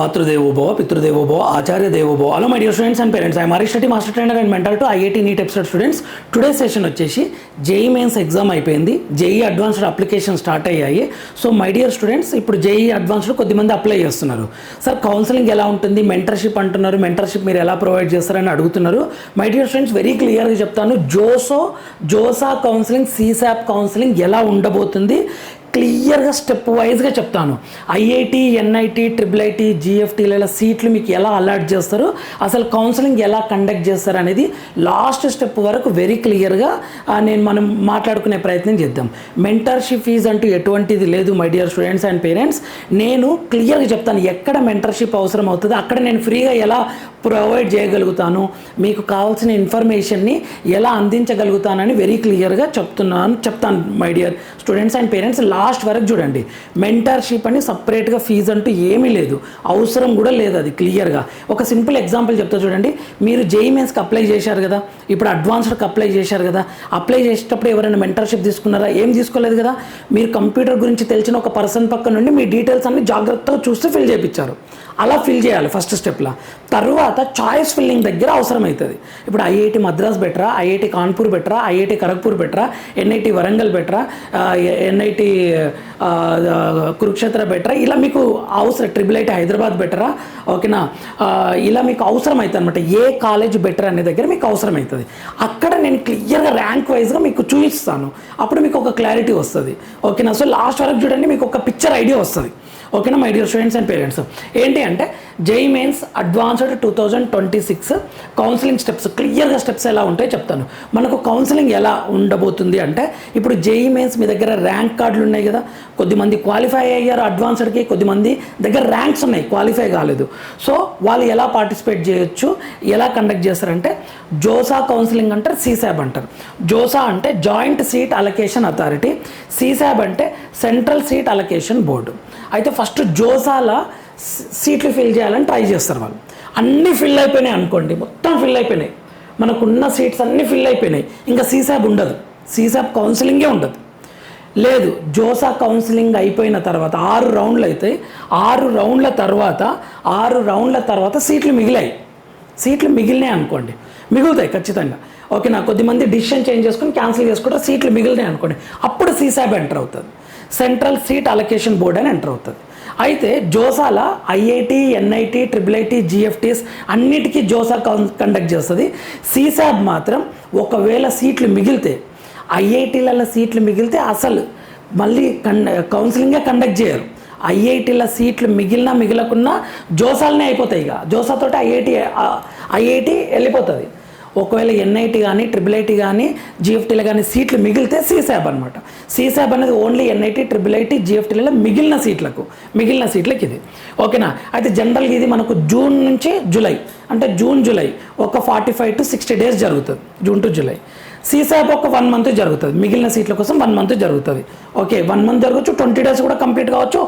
Patrudevo Bhava, Pitrudevo Bhava, Acharya Devo Bhava. Hello my dear students and parents. I am Arish Shetty, Master Trainer and Mentor to IIT NEET episode students. Today's session వచ్చేసి JEE mains exam అయిపోయింది. JEE advanced application start అయ్యాయి. So my dear students, ఇప్పుడు JEE advanced కొద్దిమంది apply చేస్తున్నారు. Sir counselling ఎలా ఉంటుంది, mentorship అంటున్నారు, mentorship మీరు ఎలా ప్రొవైడ్ చేస్తారని అడుగుతున్నారు. మై డియర్ స్టూడెంట్స్, వెరీ క్లియర్గా చెప్తాను. జోసా కౌన్సిలింగ్, CSAP కౌన్సిలింగ్ ఎలా ఉండబోతుంది క్లియర్గా స్టెప్ వైజ్గా చెప్తాను. IIT, NIT, IIIT, GFTల సీట్లు మీకు ఎలా అలాట్ చేస్తారు, అసలు కౌన్సిలింగ్ ఎలా కండక్ట్ చేస్తారు అనేది లాస్ట్ స్టెప్ వరకు వెరీ క్లియర్గా మనం మాట్లాడుకునే ప్రయత్నం చేద్దాం. మెంటర్షిప్ ఫీజ్ అంటూ ఎటువంటిది లేదు my dear students and parents. నేను క్లియర్గా చెప్తాను ఎక్కడ మెంటర్షిప్ అవసరం అవుతుంది, అక్కడ నేను ఫ్రీగా ఎలా ప్రొవైడ్ చేయగలుగుతాను, మీకు కావాల్సిన ఇన్ఫర్మేషన్ని ఎలా అందించగలుగుతానని వెరీ క్లియర్గా చెప్తాను my dear students and parents. Last వరకు చూడండి. మెంటర్షిప్ అని సపరేట్గా ఫీజు అంటూ ఏమీ లేదు, అవసరం కూడా లేదు. అది క్లియర్గా ఒక సింపుల్ ఎగ్జాంపుల్ చెప్తా చూడండి. మీరు JEE మెయిన్స్కి అప్లై చేశారు కదా, ఇప్పుడు అడ్వాన్స్డ్కి అప్లై చేశారు కదా. అప్లై చేసేటప్పుడు ఎవరైనా మెంటర్షిప్ తీసుకున్నారా? ఏం తీసుకోలేదు కదా. మీరు కంప్యూటర్ గురించి తెలిసిన ఒక పర్సన్ పక్క నుండి మీ డీటెయిల్స్ అన్ని జాగ్రత్తగా చూస్తే ఫిల్ చేయించారు. అలా ఫిల్ చేయాలి ఫస్ట్ స్టెప్లో. తర్వాత చాయిస్ ఫిల్లింగ్ దగ్గర అవసరం అవుతుంది. ఇప్పుడు IIT మద్రాస్ బెటరా, IIT కాన్పూర్ బెటరా, IIT ఖరగ్పూర్ బెటరా, NIT వరంగల్ బెటరా, NIT కురుక్షేత్ర బెటరా, ఇలా మీకు అవసరం. IIIT హైదరాబాద్ బెటరా, ఓకేనా, ఇలా మీకు అవసరం అవుతుంది అనమాట. ఏ కాలేజ్ బెటర్ అనే దగ్గర మీకు అవసరం అవుతుంది. అక్కడ నేను క్లియర్గా ర్యాంక్ వైజ్గా మీకు చూపిస్తాను. అప్పుడు మీకు ఒక క్లారిటీ వస్తుంది, ఓకేనా. సో లాస్ట్ వరకు చూడండి, మీకు ఒక పిక్చర్ ఐడియా వస్తుంది, ఓకేనా my dear students and parents. ఏంటి అంటే JEE mains advanced 2026 counselling steps, క్లియర్గా స్టెప్స్ ఎలా ఉంటాయో చెప్తాను. మనకు కౌన్సిలింగ్ ఎలా ఉండబోతుంది అంటే, ఇప్పుడు JEE మెయిన్స్ మీ దగ్గర ర్యాంక్ కార్డులు ఉన్నాయి కదా. కొద్దిమంది క్వాలిఫై అయ్యారు అడ్వాన్స్డ్కి, కొద్దిమంది దగ్గర ర్యాంక్స్ ఉన్నాయి, క్వాలిఫై కాలేదు. సో వాళ్ళు ఎలా పార్టిసిపేట్ చేయొచ్చు, ఎలా కండక్ట్ చేస్తారంటే, జోసా కౌన్సిలింగ్ అంటారు, CSAP అంటారు. జోసా అంటే joint seat allocation authority, CSAP అంటే సెంట్రల్ సీట్ అలొకేషన్ బోర్డు. అయితే ఫస్ట్ జోసాల సీట్లు ఫిల్ చేయాలని ట్రై చేస్తారు వాళ్ళు. అన్నీ ఫిల్ అయిపోయినాయి అనుకోండి, మొత్తం ఫిల్ అయిపోయినాయి, మనకున్న సీట్స్ అన్నీ ఫిల్ అయిపోయినాయి, ఇంకా CSAP ఉండదు, CSAP కౌన్సిలింగే ఉండదు. లేదు, జోసా కౌన్సిలింగ్ అయిపోయిన తర్వాత 6 రౌండ్లు అవుతాయి. 6 రౌండ్ల తర్వాత సీట్లు మిగిలినాయి అనుకోండి, మిగులుతాయి ఖచ్చితంగా, ఓకేనా. కొద్దిమంది డిసిషన్ చేంజ్ చేసుకుని క్యాన్సిల్ చేసుకుంటారు, సీట్లు మిగిలినాయి అనుకోండి, అప్పుడు CSAP ఎంటర్ అవుతుంది, సెంట్రల్ సీట్ అలొకేషన్ బోర్డ్ అని ఎంటర్ అవుతుంది. అయితే జోసాల IIT, NIT, IIIT, GFTs అన్నిటికీ జోసా కండక్ట్ చేస్తుంది. CSAP మాత్రం ఒకవేళ సీట్లు మిగిలితే, IITల సీట్లు మిగిలితే అసలు మళ్ళీ కౌన్సిలింగే కండక్ట్ చేయరు. IITల సీట్లు మిగలకున్నా జోసాలనే అయిపోతాయి. ఇక జోసాతోటి IIT వెళ్ళిపోతుంది. ఒకవేళ NIT కానీ, IIIT కానీ, GFTలు కానీ సీట్లు మిగిలితే CSAP అనమాట. CSAP అనేది ఓన్లీ NIT, IIIT, GFTలలో మిగిలిన సీట్లకి ఇది, ఓకేనా. అయితే జనరల్గా ఇది మనకు జూన్ నుంచి జూలై, అంటే జూలై ఒక 45 to 60 days జరుగుతుంది, జూన్ టు జూలై. CSAP ఒక 1 month జరుగుతుంది, మిగిలిన సీట్ల కోసం 1 month జరుగుతుంది, ఓకే. 1 month జరగచ్చు, 20 days కూడా కంప్లీట్ కావచ్చు.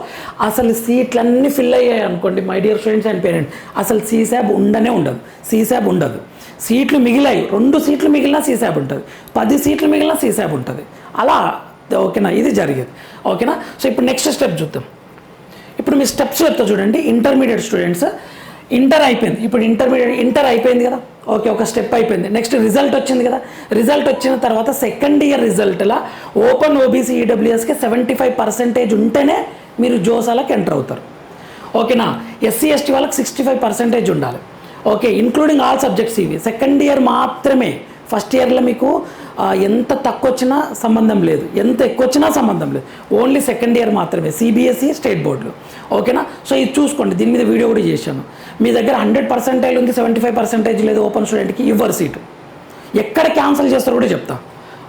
అసలు సీట్లన్నీ ఫిల్ అయ్యాయి అనుకోండి my dear friends and parents, అసలు CSAP ఉండదు. సీట్లు మిగిలాయి, 2 సీట్లు మిగిలిన CSAP ఉంటుంది, 10 సీట్లు మిగిలిన CSAP ఉంటుంది, అలా, ఓకేనా. ఇది జరిగేది, ఓకేనా. సో ఇప్పుడు నెక్స్ట్ స్టెప్ చూద్దాం. ఇప్పుడు మీ స్టెప్స్ చెప్తా చూడండి. ఇంటర్మీడియట్ స్టూడెంట్స్, ఇంటర్ అయిపోయింది, ఇప్పుడు ఇంటర్ అయిపోయింది కదా, ఓకే, ఒక స్టెప్ అయిపోయింది. నెక్స్ట్ రిజల్ట్ వచ్చింది కదా. రిజల్ట్ వచ్చిన తర్వాత సెకండ్ ఇయర్ రిజల్ట్లో ఓపెన్ OBC EWSకి 75% ఉంటేనే మీరు జోసాలకు ఎంటర్ అవుతారు, ఓకేనా. SC ST వాళ్ళకి 65% ఉండాలి, ఓకే, ఇంక్లూడింగ్ ఆల్ సబ్జెక్ట్స్. ఇవి సెకండ్ ఇయర్ మాత్రమే. ఫస్ట్ ఇయర్లో మీకు ఎంత తక్కువ వచ్చినా సంబంధం లేదు, ఎంత ఎక్కువ వచ్చినా సంబంధం లేదు, ఓన్లీ సెకండ్ ఇయర్ మాత్రమే. CBSE స్టేట్ బోర్డులు, ఓకేనా. సో ఇది చూసుకోండి, దీని మీద వీడియో కూడా చేశాను. మీ దగ్గర 100% ఉంది, 75% లేదు, ఓపెన్ స్టూడెంట్కి ఇవ్వరు సీటు. ఎక్కడ క్యాన్సిల్ చేస్తారో కూడా చెప్తా,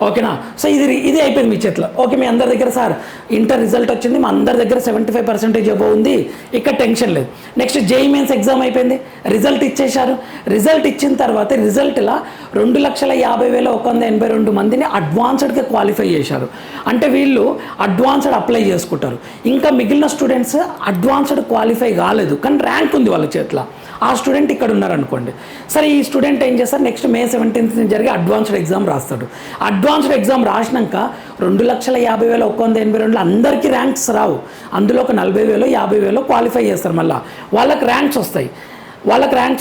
ఓకేనా. సో ఇది అయిపోయింది మీ చేతిలో, ఓకే. మీ అందరి దగ్గర సార్ ఇంటర్ రిజల్ట్ వచ్చింది, మా అందరి దగ్గర 75% అబోవ్ ఉంది, ఇక్కడ టెన్షన్ లేదు. నెక్స్ట్ JEE మెయిన్స్ ఎగ్జామ్ అయిపోయింది, రిజల్ట్ ఇచ్చేశారు. రిజల్ట్ ఇచ్చిన తర్వాత రిజల్ట్లో 2,50,182 మందిని అడ్వాన్స్డ్గా క్వాలిఫై చేశారు. అంటే వీళ్ళు అడ్వాన్స్డ్ అప్లై చేసుకుంటారు. ఇంకా మిగిలిన స్టూడెంట్స్ అడ్వాన్స్డ్ క్వాలిఫై కాలేదు, కానీ ర్యాంక్ ఉంది వాళ్ళ చేతిలో. ఆ స్టూడెంట్ ఇక్కడ ఉన్నారనుకోండి. సరే ఈ స్టూడెంట్ ఏం చేస్తారు, నెక్స్ట్ May 17th జరిగే అడ్వాన్స్డ్ ఎగ్జామ్ రాస్తాడు. అడ్వాన్స్డ్ ఎగ్జామ్ రాసినాక 2,50,000 182 అందరికీ ర్యాంక్స్ రావు. అందులో ఒక 40,000 50,000 క్వాలిఫై చేస్తారు. మళ్ళీ వాళ్ళకి ర్యాంక్స్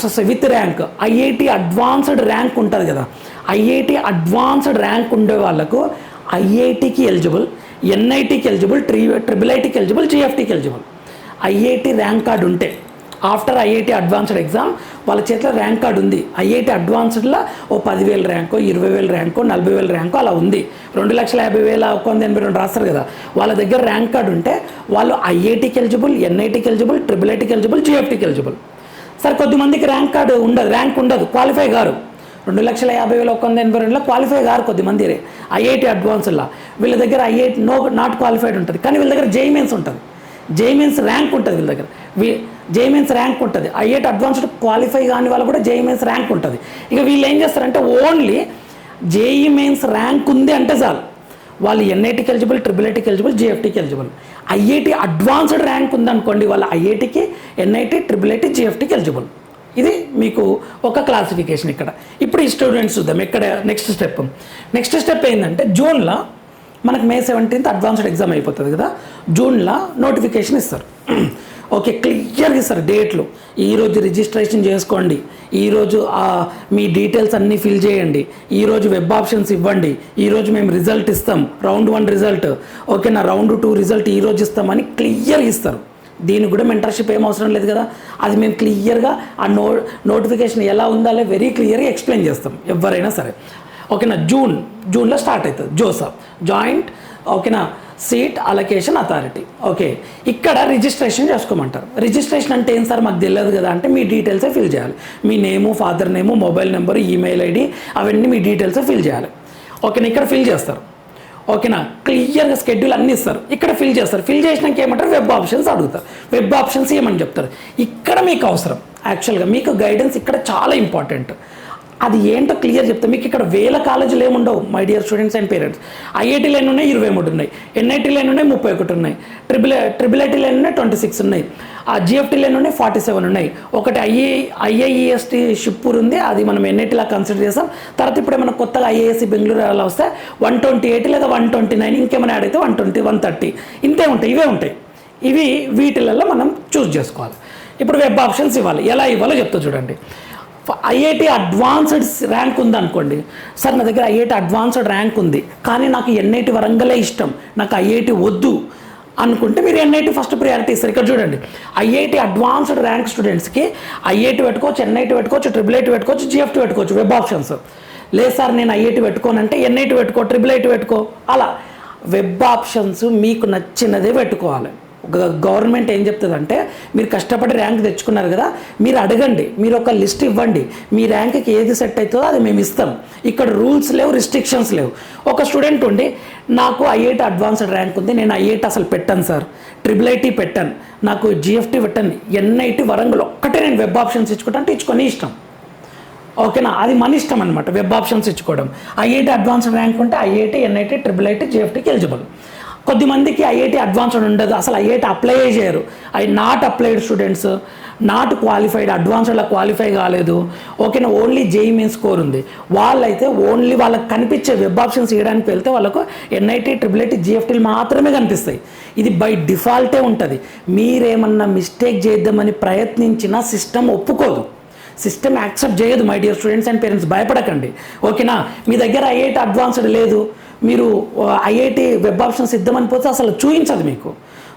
వస్తాయి with rank. IIT advanced rank ఉంటుంది కదా, ఐఐటి అడ్వాన్స్డ్ ర్యాంక్ ఉండే వాళ్ళకు ఐఐటికి ఎలిజిబుల్, ఎన్ఐటికి ఎలిజిబుల్, ట్రిపుల్ ఐటీకి ఎలిజిబుల్, జిఎఫ్టీకి ఎలిజిబుల్. ఐఐటి ర్యాంక్ కార్డు ఉంటే ఆఫ్టర్ ఐఐటి అడ్వాన్స్డ్ ఎగ్జామ్ వాళ్ళ చేతిలో ర్యాంక్ కార్డు ఉంది. ఐఐటి అడ్వాన్స్డ్లో ఓ 10,000 ర్యాంకో 20,000 ర్యాంకో 40,000 ర్యాంకో అలా ఉంది. 2,50,000 182 రాస్తారు కదా, వాళ్ళ దగ్గర ర్యాంక్ కార్డు ఉంటే వాళ్ళు ఐఐటికి ఎలిజిబుల్, ఎన్ఐటికి ఎలిజిబుల్, ట్రిపుల్ ఐటీకి ఎలిజిబుల్, జిఎఫ్టీకి ఎలిజిబుల్. సరే కొద్దిమందికి ర్యాంక్ కార్డు ర్యాంక్ ఉండదు, క్వాలిఫై గారు. 2,50,000 182లో క్వాలిఫై గారు కొద్దిమంది ఐఐటి అడ్వాన్స్డ్లో. వీళ్ళ దగ్గర ఐఐటి నాట్ క్వాలిఫైడ్ ఉంటుంది, కానీ వీళ్ళ దగ్గర జేఈఈ మెయిన్స్ ఉంటుంది, జేఈఈ మెయిన్స్ ర్యాంక్ ఉంటుంది వీళ్ళ దగ్గర. జేఈఈ మెయిన్స్ ర్యాంక్ ఉంటుంది. ఐఐటి అడ్వాన్స్డ్ క్వాలిఫై కాని వాళ్ళు కూడా జేఈఈ మెయిన్స్ ర్యాంక్ ఉంటుంది. ఇక వీళ్ళు ఏం చేస్తారంటే ఓన్లీ జేఈఈ మెయిన్స్ ర్యాంక్ ఉంది అంటే చాలు, వాళ్ళు ఎన్ఐటికి ఎలిజిబుల్, ట్రిపుల్ ఐటీకి ఎలిజిబుల్, జిఎఫ్టీకి ఎలిజిబుల్. ఐఐటి అడ్వాన్స్డ్ ర్యాంక్ ఉందనుకోండి, వాళ్ళ ఐఐటికి, ఎన్ఐటి, ట్రిపుల్ ఐటీ, జిఎఫ్టీకి ఎలిజిబుల్. ఇది మీకు ఒక క్లాసిఫికేషన్ ఇక్కడ. ఇప్పుడు ఈ స్టూడెంట్స్ చూద్దాం ఇక్కడ నెక్స్ట్ స్టెప్ ఏంటంటే జూన్లో మనకు May 17th అడ్వాన్స్డ్ ఎగ్జామ్ అయిపోతుంది కదా, జూన్లో నోటిఫికేషన్ ఇస్తారు. ఓకే, క్లియర్గా ఇస్తారు డేట్లు. ఈరోజు రిజిస్ట్రేషన్ చేసుకోండి, ఈరోజు మీ డీటెయిల్స్ అన్నీ ఫిల్ చేయండి, ఈరోజు వెబ్ ఆప్షన్స్ ఇవ్వండి, ఈరోజు మేము రిజల్ట్ ఇస్తాం, రౌండ్ 1 రిజల్ట్, ఓకేనా, రౌండ్ 2 రిజల్ట్ ఈరోజు ఇస్తామని క్లియర్గా ఇస్తారు. దీనికి కూడా మెంటర్షిప్ ఏం అవసరం లేదు కదా, అది మేము క్లియర్గా ఆ నోటిఫికేషన్ ఎలా ఉండాలో వెరీ క్లియర్గా ఎక్స్ప్లెయిన్ చేస్తాం ఎవరైనా సరే. ఓకేనా, జూన్లో స్టార్ట్ అవుతుంది జోసా, జాయింట్ ఓకేనా సీట్ అలొకేషన్ అథారిటీ. ఓకే, ఇక్కడ రిజిస్ట్రేషన్ చేసుకోమంటారు. రిజిస్ట్రేషన్ అంటే ఏం సార్ మాకు తెలియదు కదా అంటే మీ డీటెయిల్సే ఫిల్ చేయాలి. మీ name, father name, mobile number, email ID అవన్నీ మీ డీటెయిల్సే ఫిల్ చేయాలి. ఓకేనా, ఇక్కడ ఫిల్ చేస్తారు. ఓకేనా, క్లియర్గా స్కెడ్యూల్ అన్నీ ఇస్తారు, ఇక్కడ ఫిల్ చేస్తారు. ఫిల్ చేసినాక ఏమంటారు, వెబ్ ఆప్షన్స్ అడుగుతారు. వెబ్ ఆప్షన్స్ ఏమని చెప్తారు. ఇక్కడ మీకు అవసరం, యాక్చువల్గా మీకు గైడెన్స్ ఇక్కడ చాలా ఇంపార్టెంట్. అది ఏంటో క్లియర్ చెప్తాను మీకు. ఇక్కడ వేల కాలేజీలు ఏముండవు my dear students and parents. IIT line ఉన్నాయి 23 ఉన్నాయి, ఎన్ఐటి లైన్ ఉన్నాయి 31 ఉన్నాయి, ట్రిపుల్ ఐటీ లైన్ ఉన్నాయి 26 ఉన్నాయి, ఆ జిఎఫ్టీ లైన్ ఉన్నాయి 47 ఉన్నాయి. ఒకటి ఐఐఈఎస్టీ షిప్పూర్ ఉంది, అది మనం ఎన్ఐటీలా కన్సిడర్ చేస్తాం. తర్వాత ఇప్పుడు ఏమైనా కొత్తగా ఐఏఎస్సి బెంగళూరు అలా వస్తే 128 లేదా 129, ఇంకేమైనా యాడ్ అయితే 120 130 ఇంతే ఉంటాయి. ఇవే ఉంటాయి. ఇవి వీటిలలో మనం చూస్ చేసుకోవాలి. ఇప్పుడు వెబ్ ఆప్షన్స్ ఇవ్వాలి. ఎలా ఇవ్వాలో చెప్తా చూడండి. ఐఐటి అడ్వాన్స్డ్ ర్యాంక్ ఉందనుకోండి, సార్ నా దగ్గర ఐఐటి అడ్వాన్స్డ్ ర్యాంక్ ఉంది కానీ నాకు ఎన్ఐటి వరంగలే ఇష్టం, నాకు ఐఐటి వద్దు అనుకుంటే మీరు ఎన్ఐటి ఫస్ట్ ప్రియారిటీ ఇస్తారు. ఇక్కడ చూడండి, ఐఐటి అడ్వాన్స్డ్ ర్యాంక్ స్టూడెంట్స్కి ఐఐటి పెట్టుకోవచ్చు, ఎన్ఐటి పెట్టుకోవచ్చు, ట్రిపుల్ ఐటీ పెట్టుకోవచ్చు, జిఎఫ్టీ పెట్టుకోవచ్చు. వెబ్ ఆప్షన్స్ లేదు సార్ నేను ఐఐటి పెట్టుకోనంటే ఎన్ఐటి పెట్టుకో, ట్రిపుల్ ఐటీ పెట్టుకో. అలా వెబ్ ఆప్షన్స్ మీకు నచ్చినదే పెట్టుకోవాలి. గవర్నమెంట్ ఏం చెప్తుందంటే మీరు కష్టపడి ర్యాంక్ తెచ్చుకున్నారు కదా, మీరు అడగండి, మీరు ఒక లిస్ట్ ఇవ్వండి, మీ ర్యాంక్కి ఏది సెట్ అవుతుందో అది మేము ఇస్తాం. ఇక్కడ రూల్స్ లేవు, రిస్ట్రిక్షన్స్ లేవు. ఒక స్టూడెంట్ ఉండి నాకు ఐఐటి అడ్వాన్స్డ్ ర్యాంక్ ఉంది, నేను ఐఐటి అసలు పెట్టాను సార్, ట్రిపుల్ ఐటీ పెట్టాను, నాకు జిఎఫ్టీ పెట్టాను, ఎన్ఐటి వరంగల్ ఒక్కటే నేను వెబ్ ఆప్షన్స్ ఇచ్చుకుంటే ఇచ్చుకొని ఇష్టం. ఓకేనా, అది మన ఇష్టం అనమాట వెబ్ ఆప్షన్స్ ఇచ్చుకోవడం. ఐఐటి అడ్వాన్స్డ్ ర్యాంక్ ఉంటే ఐఐటి, ఎన్ఐటి, ట్రిపుల్ ఐటీ, జిఎఫ్టీకి ఎలిజిబుల్. కొద్దిమందికి ఐఐటి అడ్వాన్స్డ్ ఉండదు, అసలు ఐఐటి అప్లై చేయరు. Not applied students, not qualified, అడ్వాన్స్డ్లో క్వాలిఫై కాలేదు, ఓకేనా, ఓన్లీ జేఈఈ మెయిన్ స్కోర్ ఉంది. వాళ్ళైతే ఓన్లీ వాళ్ళకి కనిపించే వెబ్ ఆప్షన్స్ ఇవ్వడానికి వెళ్తే వాళ్ళకు ఎన్ఐటి, ట్రిపుల్ ఐటీ, జిఎఫ్టీలు మాత్రమే కనిపిస్తాయి. ఇది బై డిఫాల్టే ఉంటుంది. మీరేమన్నా మిస్టేక్ చేద్దామని ప్రయత్నించినా సిస్టమ్ ఒప్పుకోదు, సిస్టమ్ యాక్సెప్ట్ చేయదు. My dear students and parents భయపడకండి. ఓకేనా, మీ దగ్గర ఐఐటి అడ్వాన్స్డ్ లేదు, మీరు ఐఐటి వెబ్ ఆప్షన్స్ ఇద్దామని పోతే అసలు చూపించదు మీకు.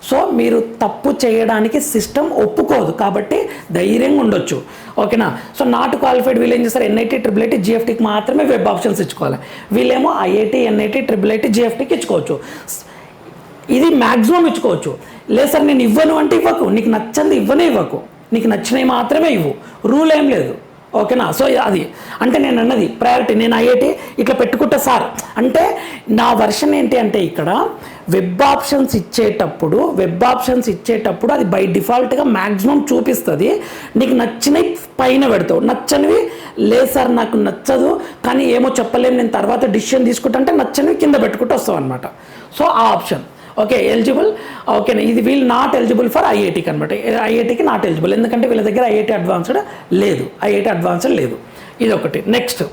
సో మీరు తప్పు చేయడానికి సిస్టమ్ ఒప్పుకోదు, కాబట్టి ధైర్యంగా ఉండొచ్చు. ఓకేనా, సో నాట్ క్వాలిఫైడ్ వీళ్ళు ఏం చేస్తారు, ఎన్ఐటి, ట్రిపుల్ ఐటీ, జిఎఫ్టీకి మాత్రమే వెబ్ ఆప్షన్స్ ఇచ్చుకోవాలి. వీళ్ళేమో ఐఐటి, ఎన్ఐటి, ట్రిపుల్ ఐటీ, జిఎఫ్టీకి ఇచ్చుకోవచ్చు. ఇది మ్యాక్సిమం ఇచ్చుకోవచ్చు. లేదు సార్ నేను ఇవ్వను అంటే ఇవ్వకు, నీకు నచ్చంది ఇవ్వకు, నీకు నచ్చినవి మాత్రమే ఇవ్వు, రూల్ ఏం లేదు. ఓకేనా, సో అది అంటే నేను అన్నది ప్రయారిటీ. నేను ఐఐటి ఇట్లా పెట్టుకుంటా సార్ అంటే నా వర్షన్ ఏంటి అంటే ఇక్కడ వెబ్ ఆప్షన్స్ ఇచ్చేటప్పుడు అది బై డిఫాల్ట్గా మ్యాక్సిమం చూపిస్తుంది. నీకు నచ్చినవి పైన పెడతావు, నచ్చనివి లేదు సార్ నాకు నచ్చదు కానీ ఏమో చెప్పలేము నేను తర్వాత డిసిషన్ తీసుకుంటా అంటే నచ్చనివి కింద పెట్టుకుంటూ వస్తావు అనమాట. సో ఆ ఆప్షన్ ఓకే ఎలిజిబుల్, ఓకేనా, ఇది వీళ్ళు నాట్ ఎలిజిబుల్ ఫర్ ఐఐటీకి అనమాట. ఐఐటీకి నాట్ ఎలిజిబుల్, ఎందుకంటే వీళ్ళ దగ్గర ఐఐటీ అడ్వాన్స్డ్ లేదు. ఇది ఒకటి. నెక్స్ట్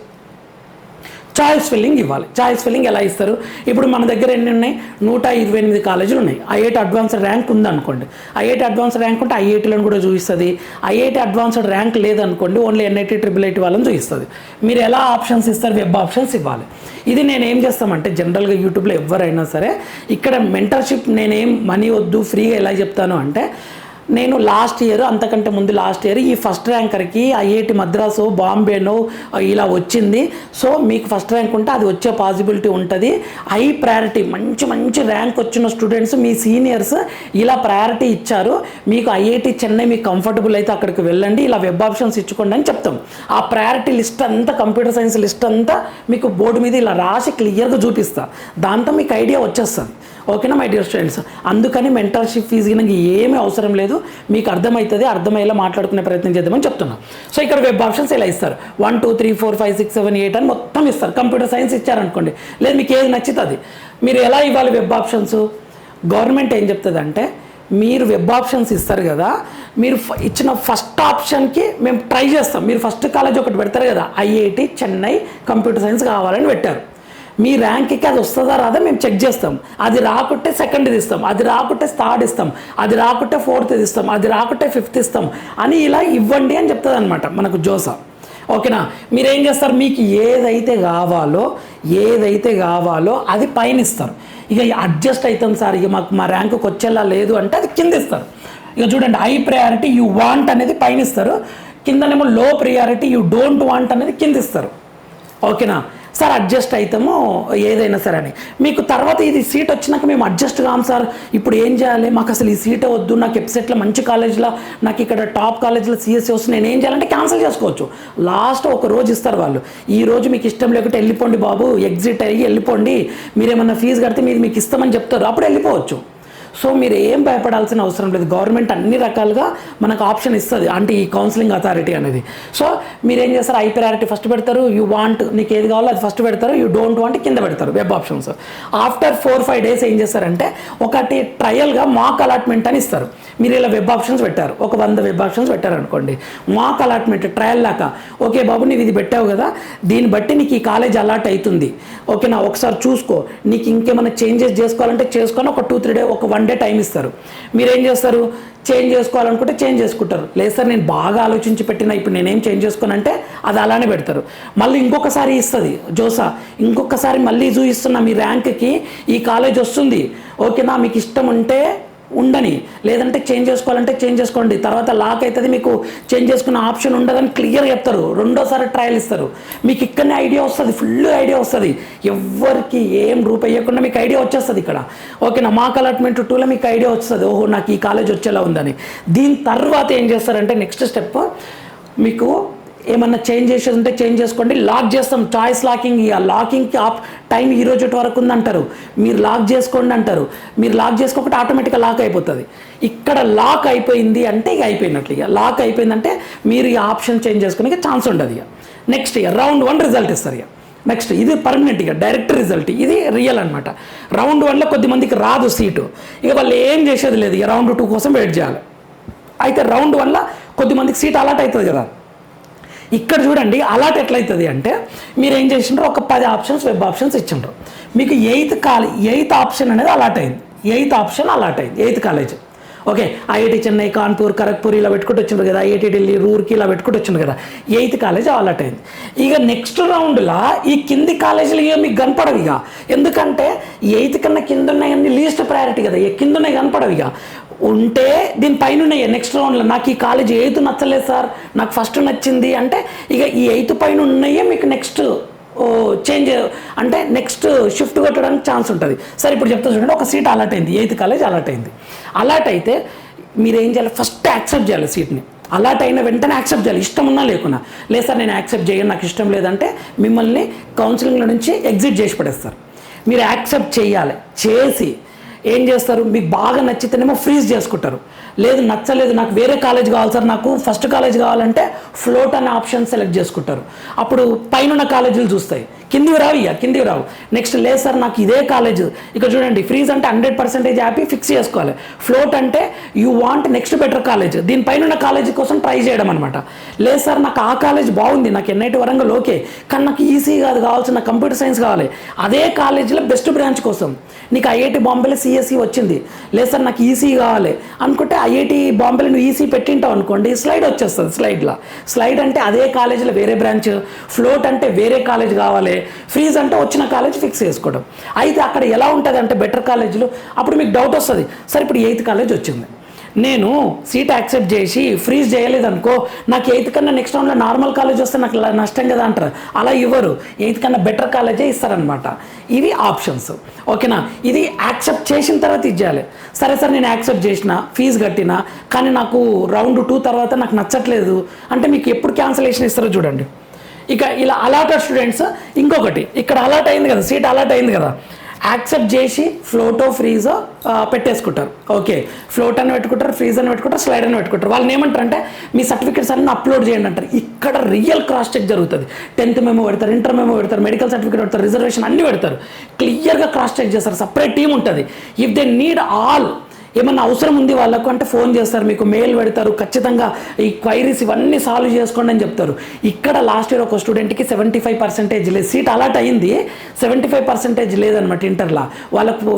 చాయిస్ ఫిల్లింగ్ ఇవ్వాలి. చాయిస్ ఫిల్లింగ్ ఎలా ఇస్తారు? ఇప్పుడు మన దగ్గర ఎన్ని ఉన్నాయి? 128 కాలేజీలు ఉన్నాయి. ఐఐటీ అడ్వాన్స్డ్ ర్యాంక్ ఉందనుకోండి, ఐఐటీ అడ్వాన్స్డ్ ర్యాంక్ ఉంటే ఐఐటీలను కూడా చూపిస్తుంది. ఐఐటీ అడ్వాన్స్డ్ ర్యాంక్ లేదనుకోండి, ఓన్లీ ఎన్ఐటీ ట్రిపుల్ వాళ్ళని చూపిస్తుంది. మీరు ఎలా ఆప్షన్స్ ఇస్తారు? వెబ్ ఆప్షన్స్ ఇవ్వాలి. ఇది నేను ఏం చేస్తామంటే జనరల్గా యూట్యూబ్లో ఎవరైనా సరే ఇక్కడ మెంటర్షిప్ నేనేం మనీ వద్దు ఫ్రీగా ఎలా చెప్తాను అంటే, నేను లాస్ట్ ఇయర్ అంతకంటే ముందు లాస్ట్ ఇయర్ ఈ ఫస్ట్ ర్యాంకర్కి ఐఐటి మద్రాసు బాంబేనో ఇలా వచ్చింది. సో మీకు ఫస్ట్ ర్యాంక్ ఉంటే అది వచ్చే పాసిబిలిటీ ఉంటుంది. హై ప్రయారిటీ మంచి ర్యాంక్ వచ్చిన స్టూడెంట్స్ మీ సీనియర్స్ ఇలా ప్రయారిటీ ఇచ్చారు. మీకు ఐఐటి చెన్నై మీకు కంఫర్టబుల్ అయితే అక్కడికి వెళ్ళండి, ఇలా వెబ్ ఆప్షన్స్ ఇచ్చుకోండి అని చెప్తాం. ఆ ప్రయారిటీ లిస్ట్ అంతా కంప్యూటర్ సైన్స్ లిస్ట్ అంతా మీకు బోర్డు మీద ఇలా రాసి క్లియర్గా చూపిస్తా. దాంతో మీకు ఐడియా వచ్చేస్తుంది. ఓకేనా మై డియర్ స్టూడెంట్స్? అందుకని మెంటర్షిప్ ఫీజు గినకి ఏమీ అవసరం లేదు, మీకు అర్థమవుతుంది, అర్థమయ్యేలా మాట్లాడుకునే ప్రయత్నం చేద్దామని చెప్తున్నాను. సో ఇక్కడ వెబ్ ఆప్షన్స్ ఇలా ఇస్తారు. 1 2 3 4 5 6 7 8 అని మొత్తం ఇస్తారు. కంప్యూటర్ సైన్స్ ఇచ్చారనుకోండి, లేదు మీకు ఏది నచ్చుతుంది. మీరు ఎలా ఇవ్వాలి వెబ్ ఆప్షన్స్? గవర్నమెంట్ ఏం చెప్తుంది అంటే, మీరు వెబ్ ఆప్షన్స్ ఇస్తారు కదా, మీరు ఇచ్చిన ఫస్ట్ ఆప్షన్కి మేము ట్రై చేస్తాం. మీరు ఫస్ట్ కాలేజ్ ఒకటి పెడతారు కదా, ఐఐటి చెన్నై కంప్యూటర్ సైన్స్ కావాలని పెట్టారు. మీ ర్యాంక్కి అది వస్తుందా రాదా మేము చెక్ చేస్తాం. అది రాకుంటే సెకండ్ది ఇస్తాం, అది రాకుంటే థర్డ్ ఇస్తాం, అది రాకుంటే ఫోర్త్ది ఇస్తాం, అది రాకుంటే ఫిఫ్త్ ఇస్తాం అని ఇలా ఇవ్వండి అని చెప్తుంది అనమాట మనకు జోసా. ఓకేనా? మీరేం చేస్తారు? మీకు ఏదైతే కావాలో అది పైన ఇస్తారు. ఇక అడ్జస్ట్ అవుతాం సార్, ఇక మాకు మా ర్యాంకుకి వచ్చేలా లేదు అంటే అది కింద ఇస్తారు. ఇక చూడండి, హై ప్రయారిటీ యూ వాంట్ అనేది పైన ఇస్తారు, కిందనేమో లో ప్రియారిటీ యూ డోంట్ వాంట్ అనేది కింద ఇస్తారు. ఓకేనా సార్? అడ్జస్ట్ అవుతాము ఏదైనా సరే అని. మీకు తర్వాత ఇది సీట్ వచ్చినాక మేము అడ్జస్ట్ కాము సార్, ఇప్పుడు ఏం చేయాలి, మాకు అసలు ఈ సీటే వద్దు, నాకు వెబ్సైట్లో మంచి కాలేజ్లో, నాకు ఇక్కడ టాప్ కాలేజ్లో సిఎస్సి వస్తుంది, నేను ఏం చేయాలంటే క్యాన్సిల్ చేసుకోవచ్చు. లాస్ట్ ఒక రోజు ఇస్తారు వాళ్ళు, ఈ రోజు మీకు ఇష్టం లేకుంటే వెళ్ళిపోండి బాబు, ఎగ్జిట్ అయ్యి వెళ్ళిపోండి, మీరేమన్నా ఫీజు కడితే మీకు ఇస్తామని చెప్తారు, అప్పుడు వెళ్ళిపోవచ్చు. సో మీరు ఏం భయపడాల్సిన అవసరం లేదు, గవర్నమెంట్ అన్ని రకాలుగా మనకు ఆప్షన్ ఇస్తుంది, అంటే ఈ కౌన్సిలింగ్ అథారిటీ అనేది. సో మీరు ఏం చేస్తారు? హై ప్రయారిటీ ఫస్ట్ పెడతారు, యూ వాంట్ నీకు ఏది కావాలో అది ఫస్ట్ పెడతారు, యూ డోంట్ వాంట్ కింద పెడతారు వెబ్ ఆప్షన్స్. ఆఫ్టర్ 4-5 డేస్ ఏం చేస్తారంటే ఒకటి ట్రయల్గా మాక్ అలాట్మెంట్ అని ఇస్తారు. మీరు ఇలా వెబ్ ఆప్షన్స్ పెట్టారు, ఒక 100 వెబ్ ఆప్షన్స్ పెట్టారు అనుకోండి, మాక్ అలాట్మెంట్ ట్రయల్ లాగా, ఓకే బాబు నీవు ఇది పెట్టావు కదా, దీన్ని బట్టి నీకు ఈ కాలేజ్ అలాట్ అవుతుంది, ఓకేనా ఒకసారి చూసుకో, నీకు ఇంకేమైనా చేంజెస్ చేసుకోవాలంటే చేసుకొని ఒక 2-3 డే ఒక 1 డే టైం ఇస్తారు. మీరేం చేస్తారు? చేంజ్ చేసుకోవాలనుకుంటే చేంజ్ చేసుకుంటారు. లేదు సార్ నేను బాగా ఆలోచించి పెట్టినా ఇప్పుడు నేనేం చేంజ్ చేసుకోనంటే అది అలానే పెడతారు. మళ్ళీ ఇంకొకసారి ఇస్తుంది జోసా, ఇంకొకసారి మళ్ళీ చూపిస్తున్నా మీ ర్యాంక్కి ఈ కాలేజ్ వస్తుంది, ఓకేనా మీకు ఇష్టం ఉంటే ఉండని, లేదంటే చేంజ్ చేసుకోవాలంటే చేంజ్ చేసుకోండి, తర్వాత లాక్ అవుతుంది, మీకు చేంజ్ చేసుకునే ఆప్షన్ ఉండదని క్లియర్ చెప్తారు. రెండోసారి ట్రయల్ ఇస్తారు, మీకు ఇక్కడనే ఐడియా వస్తుంది, ఫుల్ ఐడియా వస్తుంది, ఎవరికి ఏం రూపాయి ఇవ్వకుండా మీకు ఐడియా వచ్చేస్తుంది ఇక్కడ. ఓకేనా? మాక్ అలాట్మెంట్ 2లో మీకు ఐడియా వస్తుంది, ఓహో నాకు ఈ కాలేజ్ వచ్చేలా ఉందని. దీని తర్వాత ఏం చేస్తారంటే నెక్స్ట్ స్టెప్, మీకు ఏమన్నా చేంజ్ చేసేది ఉంటే చేంజ్ చేసుకోండి, లాక్ చేస్తాం, చాయిస్ లాకింగ్. ఆ లాకింగ్కి టైం ఈ రోజు వరకు ఉందంటారు, మీరు లాక్ చేసుకోండి అంటారు, మీరు లాక్ చేసుకోకపోతే ఆటోమేటిక్గా లాక్ అయిపోతుంది. ఇక్కడ లాక్ అయిపోయింది అంటే ఇక అయిపోయినట్లు, ఇక లాక్ అయిపోయిందంటే మీరు ఈ ఆప్షన్ చేంజ్ చేసుకునే ఛాన్స్ ఉండదు. ఇక నెక్స్ట్ ఇక రౌండ్ 1 రిజల్ట్ ఇస్తారు. ఇక నెక్స్ట్ ఇది పర్మనెంట్, ఇక డైరెక్ట్ రిజల్ట్, ఇది రియల్ అనమాట. రౌండ్ 1లో కొద్దిమందికి రాదు సీటు, ఇక వాళ్ళు ఏం చేసేది లేదు, ఇక రౌండ్ 2 కోసం వెయిట్ చేయాలి. అయితే రౌండ్ 1లో కొద్దిమందికి సీట్ అలాట్ అవుతుంది కదా. ఇక్కడ చూడండి అలాట్ ఎట్లయితుంది అంటే, మీరు ఏం చేసిండ్రు, ఒక 10 ఆప్షన్స్ వెబ్ ఆప్షన్స్ ఇచ్చిండ్రు, మీకు 8th ఆప్షన్ అనేది అలాట్ అయింది, 8th ఆప్షన్ అలాట్ అయింది, 8th college. Okay, IIT Chennai, Kanpur, Kharagpur ఇలా పెట్టుకుంటూ వచ్చిండ్రు కదా, ఐఐటి ఢిల్లీ, రూర్కి ఇలా పెట్టుకుంటూ వచ్చిండ్రు కదా, 8th కాలేజ్ అలాట్ అయింది. ఇక నెక్స్ట్ రౌండ్లో ఈ కింది కాలేజీలు ఇక మీకు కనపడవు. ఇక ఎందుకంటే 8th కన్నా కింద ఉన్నాయన్నీ లీస్ట్ ప్రయారిటీ కదా, కింద ఉన్నాయి కనపడవు. ఇక ఉంటే దీనిపైన ఉన్నాయి నెక్స్ట్ రౌండ్లో, నాకు ఈ కాలేజ్ 8th నచ్చలేదు సార్, నాకు ఫస్ట్ నచ్చింది అంటే ఇక ఈ 8th పైన ఉన్నాయే మీకు నెక్స్ట్ చేంజ్ అంటే నెక్స్ట్ షిఫ్ట్ కొట్టడానికి ఛాన్స్ ఉంటుంది. సరే ఇప్పుడు చెప్తా చూడండి, ఒక సీట్ అలాట్ అయింది, 8th కాలేజ్ అలాట్ అయింది. అలాట్ అయితే మీరు ఏం చేయాలి? ఫస్ట్ యాక్సెప్ట్ చేయాలి సీట్ని. అలాట్ అయిన వెంటనే యాక్సెప్ట్ చేయాలి, ఇష్టం ఉన్నా లేకున్నా. లేదు సార్ నేను యాక్సెప్ట్ చేయను, నాకు ఇష్టం లేదంటే మిమ్మల్ని కౌన్సిలింగ్లో నుంచి ఎగ్జిట్ చేసి పడేస్తారు. మీరు యాక్సెప్ట్ చేయాలి, చేసి ఏం చేస్తారు? మీకు బాగా నచ్చితేనేమో ఫ్రీజ్ చేసుకుంటారు, లేదు నచ్చలేదు నాకు వేరే కాలేజ్ కావాలి సార్, నాకు ఫస్ట్ కాలేజ్ కావాలంటే ఫ్లోట్ అనే ఆప్షన్ సెలెక్ట్ చేసుకుంటారు. అప్పుడు పైన కాలేజీలు చూస్తాయి, కిందివి రావు. నెక్స్ట్ లేదు సార్ నాకు ఇదే కాలేజ్, ఇక్కడ చూడండి ఫ్రీజ్ అంటే 100% హ్యాపీ ఫిక్స్ చేసుకోవాలి. ఫ్లోట్ అంటే you want next better college, దీనిపైన ఉన్న కాలేజ్ కోసం ట్రై చేయడం అనమాట. లేదు సార్ నాకు ఆ కాలేజ్ బాగుంది, నాకు ఎన్ఐటి వరంగల్ ఓకే, కానీ నాకు ఈసీ కాదు కావాల్సిన కంప్యూటర్ సైన్స్ కావాలి, అదే కాలేజీలో బెస్ట్ బ్రాంచ్ కోసం నీకు ఐఐటి బాంబేలో సిఎస్సి వచ్చింది, లేదు సార్ నాకు ఈసీ కావాలి అనుకుంటే ఐఐటి బాంబేలో నువ్వు ఈసీ పెట్టింటావు అనుకోండి, స్లైడ్ వచ్చేస్తుంది. స్లైడ్ అంటే అదే కాలేజీలో వేరే బ్రాంచ్, ఫ్లోట్ అంటే వేరే కాలేజ్ కావాలి, ఫ్రీజ్ అంటే వచ్చిన కాలేజ్ ఫిక్స్ చేసుకోవడం. అయితే అక్కడ ఎలా ఉంటుంది అంటే బెటర్ కాలేజీలు, అప్పుడు మీకు డౌట్ వస్తుంది, సరే ఇప్పుడు 8th కాలేజ్ వచ్చింది, నేను సీట్ యాక్సెప్ట్ చేసి ఫ్రీజ్ చేయలేదనుకో, నాకు 8th కన్నా నెక్స్ట్ రౌండ్లో నార్మల్ కాలేజ్ వస్తే నాకు నష్టం కదా అంటారు. అలా ఇవ్వరు, 8th కన్నా బెటర్ కాలేజే ఇస్తారనమాట. ఇవి ఆప్షన్స్, ఓకేనా. ఇది యాక్సెప్ట్ చేసిన తర్వాత ఇచ్చేయాలి. సరే సార్ నేను యాక్సెప్ట్ చేసిన, ఫీజు కట్టినా, కానీ నాకు రౌండ్ 2 తర్వాత నాకు నచ్చట్లేదు అంటే మీకు ఎప్పుడు క్యాన్సలేషన్ ఇస్తారో చూడండి. ఇక ఇలా అలాటెడ్ స్టూడెంట్స్, ఇంకొకటి ఇక్కడ అలాట్ అయింది కదా, సీట్ అలాట్ అయింది కదా, యాక్సెప్ట్ చేసి ఫ్లోటో ఫ్రీజో పెట్టేసుకుంటారు. ఓకే, ఫ్లోట్ అని పెట్టుకుంటారు, ఫ్రీజ్ అని పెట్టుకుంటారు, స్లైడ్ అని పెట్టుకుంటారు. వాళ్ళని ఏమంటారు అంటే మీ సర్టిఫికేట్స్ అన్ని అప్లోడ్ చేయండి అంటారు. ఇక్కడ రియల్ క్రాస్ చెక్ జరుగుతుంది. 10th మెమో పెడతారు, ఇంటర్ మెమో పెడతారు, మెడికల్ సర్టిఫికేట్ పెడతారు, రిజర్వేషన్ అన్ని పెడతారు. క్లియర్గా క్రాస్ చెక్ చేస్తారు. సపరేట్ టీం ఉంటుంది. ఇఫ్ దే నీడ్ ఆల్, ఏమన్నా అవసరం ఉంది వాళ్ళకు అంటే ఫోన్ చేస్తారు, మీకు మెయిల్ పెడతారు, ఖచ్చితంగా ఈ క్వైరీస్ ఇవన్నీ సాల్వ్ చేసుకోండి అని చెప్తారు. ఇక్కడ లాస్ట్ ఇయర్ ఒక స్టూడెంట్కి 75% లేదు, సీట్ అలాట్ అయింది, 75% లేదనమాట ఇంటర్లో.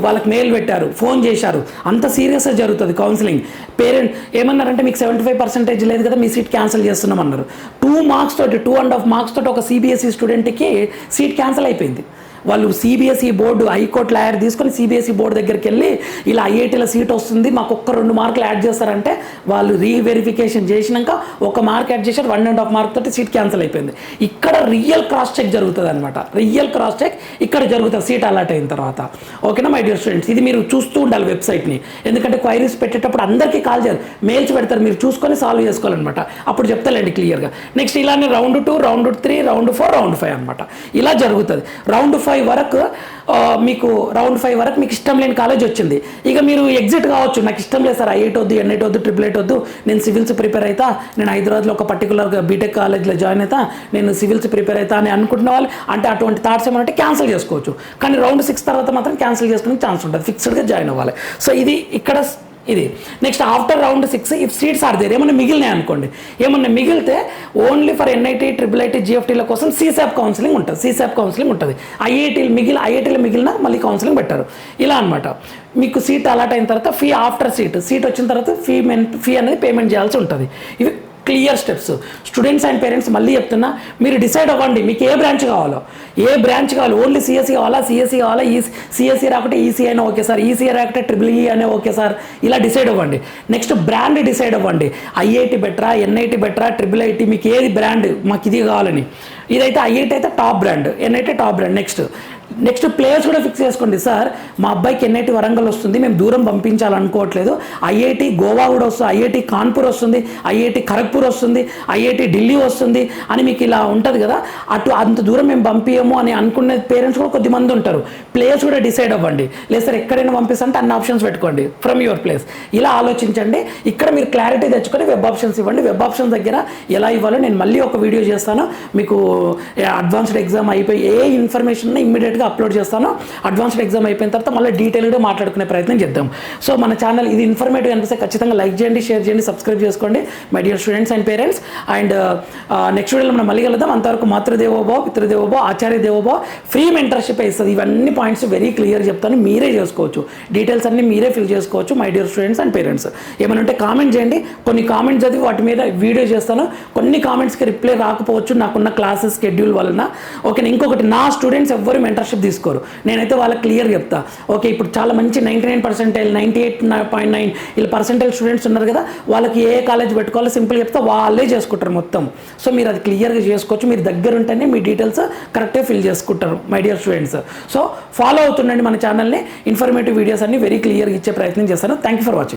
వాళ్ళకి మెయిల్ పెట్టారు, ఫోన్ చేశారు, అంత సీరియస్గా జరుగుతుంది కౌన్సిలింగ్. పేరెంట్ ఏమన్నారంటే మీకు 75% లేదు కదా, మీ సీట్ క్యాన్సిల్ చేస్తున్నాం అన్నారు. 2 మార్క్స్ తోటి, 2.5 మార్క్స్ తోటి ఒక సిబిఎస్ఈ స్టూడెంట్కి సీట్ క్యాన్సిల్ అయిపోయింది. వాళ్ళు సిబిఎస్ఈ బోర్డు హైకోర్టు లాయర్ తీసుకొని సిబిఎస్ఈ బోర్డు దగ్గరికి వెళ్ళి ఇలా ఐఐటీలో సీట్ వస్తుంది మాకు ఒక్క 2 మార్కులు యాడ్ చేస్తారంటే వాళ్ళు రీవెరిఫికేషన్ చేసినాక 1 మార్క్ యాడ్ చేశారు, 1.5 మార్క్ తోటి సీట్ క్యాన్సిల్ అయిపోయింది. ఇక్కడ రియల్ క్రాస్ చెక్ జరుగుతుంది అనమాట. రియల్ క్రాస్ చెక్ ఇక్కడ జరుగుతుంది సీట్ అలాట్ అయిన తర్వాత. ఓకేనా మై డియర్ స్టూడెంట్స్, ఇది మీరు చూస్తూ ఉండాలి వెబ్సైట్ని. ఎందుకంటే క్వైరీస్ పెట్టేటప్పుడు అందరికీ కాల్ చేయాలి, మెయిల్స్ పెడతారు, మీరు చూసుకొని సాల్వ్ చేసుకోవాలన్నమాట. అప్పుడు చెప్తానండి క్లియర్గా. నెక్స్ట్ ఇలానే రౌండ్ 2, రౌండ్ 3, రౌండ్ 4, రౌండ్ 5 అనమాట. ఇలా జరుగుతుంది. రౌండ్ 5 వరకు మీకు మీకు ఇష్టం లేని కాలేజ్ వచ్చింది, ఇక మీరు ఎగ్జిట్ కావచ్చు. నాకు ఇష్టం లేదు సార్, ఐఐటి వద్దు, ఎన్ఐటి వద్దు, ట్రిపుల్ ఐటీ వద్దు, నేను సివిల్స్ ప్రిపేర్ అవుతా, నేను హైదరాబాద్లో ఒక పర్టికులర్ బీటెక్ కాలేజ్లో జాయిన్ అవుతా, నేను సివిల్స్ ప్రిపేర్ అవుతా అని అనుకుంటున్న వాళ్ళు అంటే అటువంటి థాట్స్ ఏమంటే క్యాన్సిల్ చేసుకోవచ్చు. కానీ రౌండ్ 6 తర్వాత మాత్రం క్యాన్సిల్ చేసుకునే ఛాన్స్ ఉంటుంది, ఫిక్స్డ్గా జాయిన్ అవ్వాలి. సో ఇది ఇక్కడ ఇది. Next after round 6 if seats are there, ఏమన్నా మిగిలినాయి అనుకోండి, ఏమన్నా మిగిలితే only for NIT, triple IT, జిఎఫ్టీల కోసం సిసాప్ కౌన్సిలింగ్ ఉంటుంది. ఐఐటీలో మిగిలిన మళ్ళీ కౌన్సిలింగ్ పెట్టారు. ఇలా అనమాట. మీకు సీట్ అలాట్ అయిన తర్వాత ఫీ ఆఫ్టర్ సీట్ వచ్చిన తర్వాత ఫీ అనేది పేమెంట్ చేయాల్సి ఉంటుంది. ఇవి clear steps. Students and parents మళ్ళీ చెప్తున్నా, మీరు డిసైడ్ అవ్వండి మీకు ఏ బ్రాంచ్ కావాలో. ఓన్లీ సిఎస్సి కావాలా, సిఎస్సి రాకుంటే ఈసీ అయినా ఓకే సార్, ఈసీ రాకుంటే ట్రిపుల్ ఈ అయినా ఓకే సార్. ఇలా డిసైడ్ అవ్వండి. నెక్స్ట్ బ్రాండ్ డిసైడ్ అవ్వండి. ఐఐటి బెటరా, ఎన్ఐటి బెటరా, ట్రిపుల్ ఐటీ, మీకు ఏది బ్రాండ్ మాకు ఇది కావాలని. ఇదైతే ఐఐటి అయితే top brand, NIT top brand. Next players కూడా ఫిక్స్ చేసుకోండి. సార్ మా అబ్బాయికి ఎన్ఐటి వరంగల్ వస్తుంది, మేము దూరం పంపించాలనుకోవట్లేదు, ఐఐటి గోవా కూడా వస్తుంది, ఐఐటి కాన్పూర్ వస్తుంది, ఐఐటి ఖరగ్పూర్ వస్తుంది, ఐఐటి ఢిల్లీ వస్తుంది అని మీకు ఇలా ఉంటుంది కదా, అంత దూరం మేము పంపించము అని అనుకునే పేరెంట్స్ కూడా కొద్దిమంది ఉంటారు. ప్లేయర్స్ కూడా డిసైడ్ అవ్వండి. లేదు సార్ ఎక్కడైనా పంపిస్తుంటే అన్ని ఆప్షన్స్ పెట్టుకోండి ఫ్రమ్ యువర్ ప్లేస్. ఇలా ఆలోచించండి. ఇక్కడ మీరు క్లారిటీ తెచ్చుకొని వెబ్ ఆప్షన్స్ ఇవ్వండి. వెబ్ ఆప్షన్స్ దగ్గర ఎలా ఇవ్వాలో నేను మళ్ళీ ఒక వీడియో చేస్తాను. మీకు అడ్వాన్స్డ్ ఎగ్జామ్ అయిపోయి ఏ ఇన్ఫర్మేషన్ ఇమ్మీడియట్గా అప్లోడ్ చేస్తాను. అడ్వాన్స్డ్ ఎగ్జామ్ అయిపోయిన తర్వాత మళ్ళీ డీటెయిల్గా మాట్లాడుకునే ప్రయత్నం చేద్దాం. సో మన ఛానల్ ఇది ఇన్ఫర్మేటివ్ అనిపిస్తే ఖచ్చితంగా లైక్ చేయండి, షేర్ చేయండి, సబ్స్క్రైబ్ చేసుకోండి my dear students and parents. And next వీడియోలో మనం మళ్ళీ కలుద్దాం. అంతవరకు మాతృదేవోభవ, పితృదేవోభవ, ఆచార్య దేవోభవ, ఫ్రీ మెంటర్షిప్ ఇస్తుంది. ఇవన్నీ పాయింట్స్ వెరీ క్లియర్ చెప్తాను, మీరే చేసుకోవచ్చు. డీటెయిల్స్ అన్ని మీరే ఫిల్ చేసుకోవచ్చు my dear students and parents. ఏమైనా ఉంటే కామెంట్ చేయండి. కొన్ని కామెంట్స్ చదివి వాటి మీద వీడియో చేస్తాను. కొన్ని కామెంట్స్కి రిప్లై రాకపోవచ్చు నాకున్న క్లాసెస్ షెడ్యూల్ వలన. ఓకే, ఇంకొకటి, నా స్టూడెంట్స్ ఎవ్వరు మెంటర్షిప్ తీసుకోరు. నేనైతే వాళ్ళకి క్లియర్ చెప్తా. ఓకే, ఇప్పుడు చాలా మంచి 99%, 98.9 ఇలా పర్సెంటేజ్ స్టూడెంట్స్ ఉన్నారు కదా, వాళ్ళకి ఏ కాలేజ్ పెట్టుకోవాలో సింపుల్ చెప్తా, వాళ్ళే చేసుకుంటారు మొత్తం. సో మీరు అది క్లియర్గా చేసుకోవచ్చు. మీరు దగ్గర ఉంటేనే మీ డీటెయిల్స్ కరెక్ట్గా ఫిల్ చేసుకుంటారు my dear students. So follow అవుతుండండి మన ఛానల్ని. ఇన్ఫర్మేటివ్ వీడియోస్ అన్ని వెరీ క్లియర్గా ఇచ్చే ప్రయత్నం చేస్తాను. Thank you for watching.